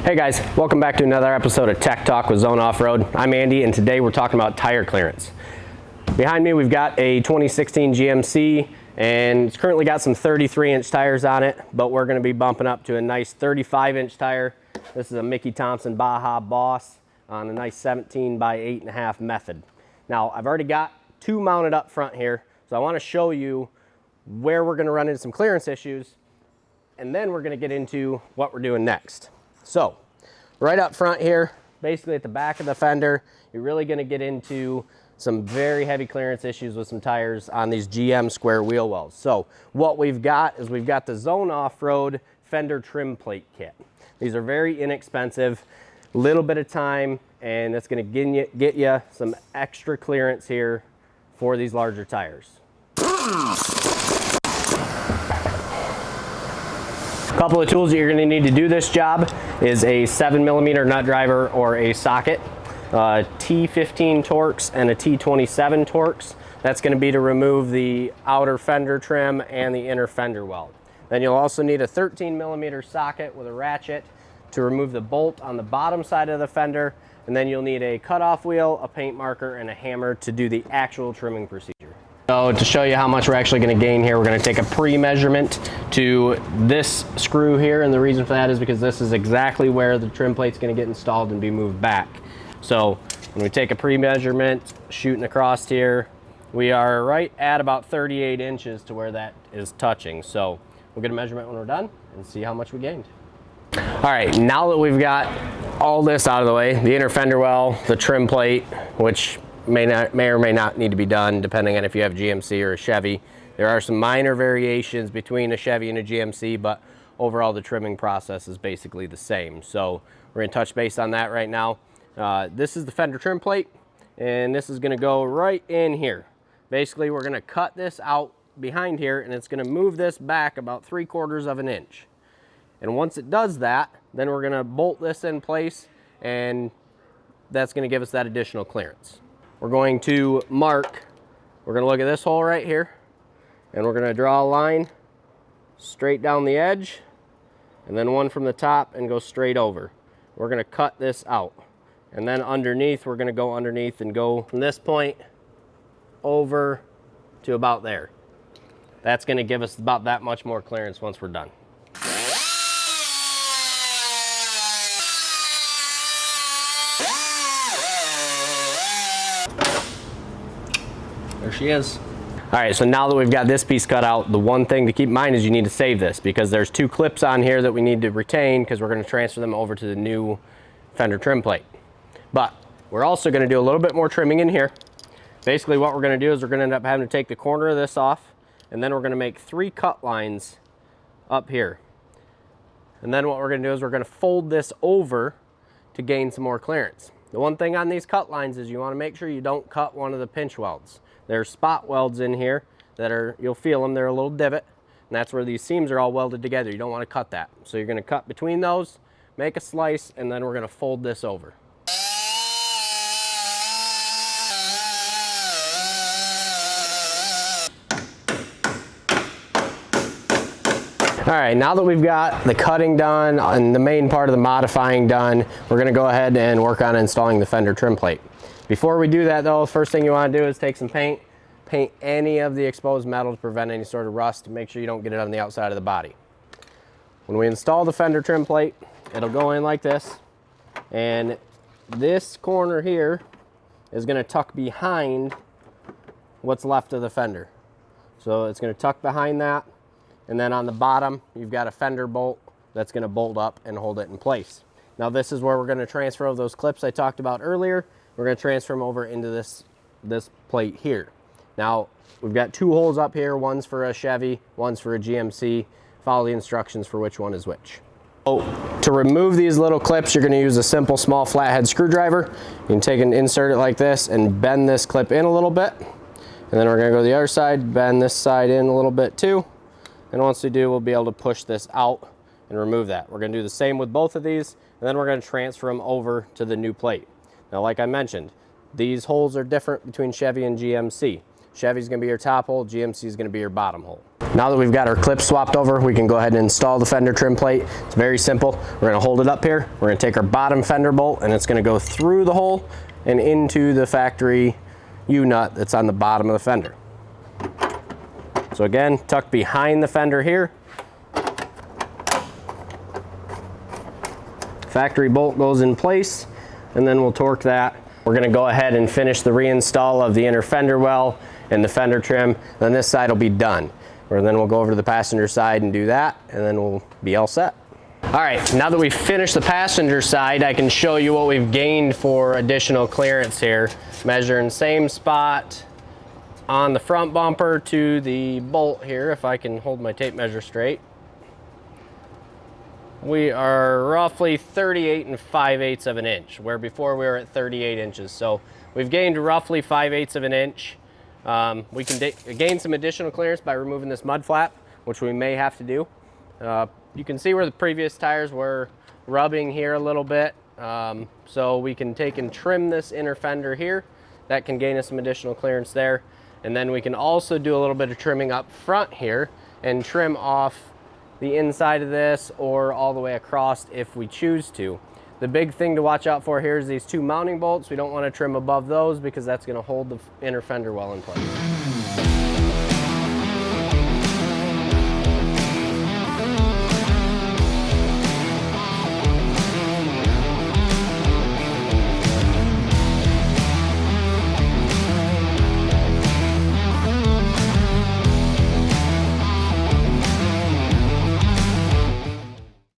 Hey guys, welcome back to another episode of Tech Talk with Zone Off-Road. I'm Andy, and today we're talking about tire clearance. Behind me we've got a 2016 GMC, and it's currently got some 33-inch tires on it, but we're going to be bumping up to a nice 35-inch tire. This is a Mickey Thompson Baja Boss on a nice 17 by 8.5 method. Now, I've already got two mounted up front here, so I want to show you where we're going to run into some clearance issues, and then we're going to get into what we're doing next. So, right up front here, basically at the back of the fender, you're really going to get into some very heavy clearance issues with some tires on these GM square wheel wells. So, what we've got is we've got the Zone Off-Road Fender trim plate kit. These are very inexpensive, little bit of time, and it's going to get you some extra clearance here for these larger tires. A couple of tools that you're going to need to do this job is a 7mm nut driver or a socket, T15 Torx and a T27 Torx. That's going to be to remove the outer fender trim and the inner fender weld. Then you'll also need a 13mm socket with a ratchet to remove the bolt on the bottom side of the fender, and then you'll need a cutoff wheel, a paint marker, and a hammer to do the actual trimming procedure. So to show you how much we're actually going to gain here, we're going to take a pre-measurement to this screw here, and the reason for that is because this is exactly where the trim plate's going to get installed and be moved back. So when we take a pre-measurement, shooting across here, we are right at about 38 inches to where that is touching. So we'll get a measurement when we're done and see how much we gained. All right, now that we've got all this out of the way, the inner fender well, the trim plate, which may or may not need to be done depending on if you have GMC or a Chevy. There are some minor variations between a Chevy and a GMC, but overall the trimming process is basically the same. So we're going to touch base on that right now. This is the fender trim plate, and this is going to go right in here. Basically, we're going to cut this out behind here, and it's going to move this back about 3/4 of an inch. And once it does that, then we're going to bolt this in place, and that's going to give us that additional clearance. We're going to mark, we're going to look at this hole right here, and we're going to draw a line straight down the edge, and then one from the top and go straight over. We're going to cut this out. And then underneath, we're going to go underneath and go from this point over to about there. That's going to give us about that much more clearance once we're done. There she is. All right, so now that we've got this piece cut out, the one thing to keep in mind is you need to save this, because there's two clips on here that we need to retain because we're going to transfer them over to the new fender trim plate. But we're also going to do a little bit more trimming in here. Basically what we're going to do is we're going to end up having to take the corner of this off, and then we're going to make 3 cut lines up here. And then what we're going to do is we're going to fold this over to gain some more clearance. The one thing on these cut lines is you want to make sure you don't cut one of the pinch welds. There's spot welds in here that are, you'll feel them, they're a little divot, and that's where these seams are all welded together. You don't want to cut that. So you're going to cut between those, make a slice, and then we're going to fold this over. All right, now that we've got the cutting done and the main part of the modifying done, we're going to go ahead and work on installing the fender trim plate. Before we do that though, first thing you want to do is take some paint, paint any of the exposed metal to prevent any sort of rust, to make sure you don't get it on the outside of the body. When we install the fender trim plate, it'll go in like this, and this corner here is going to tuck behind what's left of the fender. So it's going to tuck behind that, and then on the bottom you've got a fender bolt that's going to bolt up and hold it in place. Now this is where we're going to transfer those clips I talked about earlier. We're going to transfer them over into this plate here. Now we've got 2 holes up here, one's for a Chevy, one's for a GMC. Follow the instructions for which one is which. Oh, to remove these little clips, you're going to use a simple small flathead screwdriver. You can take and insert it like this and bend this clip in a little bit. And then we're going to go to the other side, bend this side in a little bit too. And once we do, we'll be able to push this out and remove that. We're going to do the same with both of these, and then we're going to transfer them over to the new plate. Now, like I mentioned, these holes are different between Chevy and GMC. Chevy's gonna be your top hole, GMC is gonna be your bottom hole. Now that we've got our clips swapped over, we can go ahead and install the fender trim plate. It's very simple. We're gonna hold it up here. We're gonna take our bottom fender bolt and it's gonna go through the hole and into the factory U-nut that's on the bottom of the fender. So again, tucked behind the fender here. Factory bolt goes in place, and then we'll torque that. We're gonna go ahead and finish the reinstall of the inner fender well and the fender trim. Then this side will be done. Or then we'll go over to the passenger side and do that, and then we'll be all set. All right, now that we've finished the passenger side, I can show you what we've gained for additional clearance here. Measuring same spot on the front bumper to the bolt here, if I can hold my tape measure straight. We are roughly 38 5/8 of an inch, where before we were at 38 inches. So we've gained roughly 5/8 of an inch. We can gain some additional clearance by removing this mud flap, which we may have to do. You can see where the previous tires were rubbing here a little bit. So we can take and trim this inner fender here. That can gain us some additional clearance there. And then we can also do a little bit of trimming up front here and trim off the inside of this or all the way across if we choose to. The big thing to watch out for here is these two mounting bolts. We don't want to trim above those because that's going to hold the inner fender well in place.